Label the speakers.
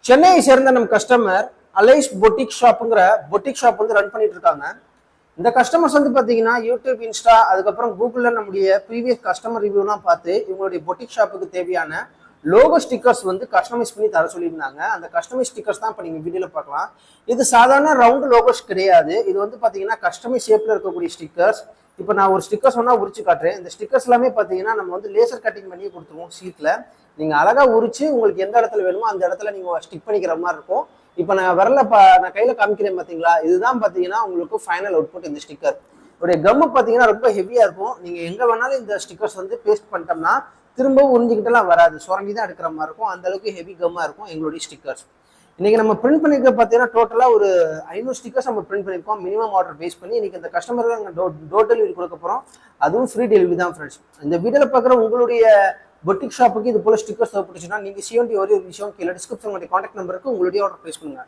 Speaker 1: சென்னையை சேர்ந்த நம்ம கஸ்டமர் அலைஸ் பொட்டிக் ஷாப்புங்கிற பொட்டிக் ஷாப் வந்து ரன் பண்ணிட்டு இருக்காங்க. இந்த கஸ்டமர்ஸ் வந்து பார்த்தீங்கன்னா யூடியூப், இன்ஸ்டா, அதுக்கப்புறம் கூகுளில் நம்முடைய ப்ரீவியஸ் கஸ்டமர் ரிவ்யூலாம் பார்த்து இவங்களுடைய பொட்டிக் ஷாப்புக்கு தேவையான லோகோ ஸ்டிக்கர்ஸ் வந்து கஸ்டமைஸ் பண்ணி தர சொல்லியிருந்தாங்க. அந்த கஸ்டமைஸ் ஸ்டிக்கர்ஸ் தான் இப்போ நீங்கள் வீடியோவில் பார்க்கலாம். இது சாதாரண ரவுண்டு லோகோஸ் கிடையாது. இது வந்து பார்த்தீங்கன்னா கஸ்டமைஸ் ஷேப்பில் இருக்கக்கூடிய ஸ்டிக்கர்ஸ். இப்போ நான் ஒரு ஸ்டிக்கர்ஸ் ஒன்றா உரிச்சு காட்டுறேன். இந்த ஸ்டிக்கர்ஸ் எல்லாமே பார்த்தீங்கன்னா நம்ம வந்து லேசர் கட்டிங் பண்ணி கொடுத்துருவோம் ஷீட்டில். நீங்கள் அழகாக உரிச்சு உங்களுக்கு எந்த இடத்துல வேணுமோ அந்த இடத்துல நீங்கள் ஸ்டிக் பண்ணிக்கிற மாதிரி இருக்கும். இப்போ நான் நான் கையில் காமிக்கிறேன் பார்த்தீங்களா, இதுதான் பார்த்தீங்கன்னா உங்களுக்கு ஃபைனல் அவுட்புட். இந்த ஸ்டிக்கர் உடைய கம்மு பார்த்தீங்கன்னா ரொம்ப ஹெவியாக இருக்கும். நீங்கள் எங்கே வேணாலும் இந்த ஸ்டிக்கர்ஸ் வந்து பேஸ்ட் பண்ணிட்டோம்னா திரும்பவும் உறிஞ்சிக்கிட்டலாம் வராது, சுரங்கி தான் எடுக்கிற மாதிரி இருக்கும். அந்த அளவுக்கு ஹெவி கம்மாக இருக்கும் எங்களுடைய ஸ்டிக்கர்ஸ். இன்னைக்கு நம்ம பிரிண்ட் பண்ணிருக்க பார்த்தீங்கன்னா டோட்டலாக ஒரு 500 ஸ்டிக்கர்ஸ் நம்ம பிரிண்ட் பண்ணியிருக்கோம் மினிமம் ஆர்டர் பேஸ் பண்ணி. இன்னைக்கு இந்த கஸ்டமருக்கு நாங்கள் டோர் டெலிவரி கொடுக்க போகிறோம். அதுவும் ஃப்ரீ டெலிவரி தான் ஃப்ரெண்ட்ஸ். இந்த வீடியோவில் பார்க்குற உங்களுடைய பொட்டிக் ஷாப்புக்கு இது போல ஸ்டிக்கர்ஸ் தேவைப்பட்டுச்சுன்னா நீங்கள் சிஎன்டி ஒரு விஷயம் கீழே டிஸ்கிரிப்ஷன் கான்டாக்ட் நம்பருக்கு உங்களுடைய ஆர்டர் பிளேஸ் பண்ணுங்க.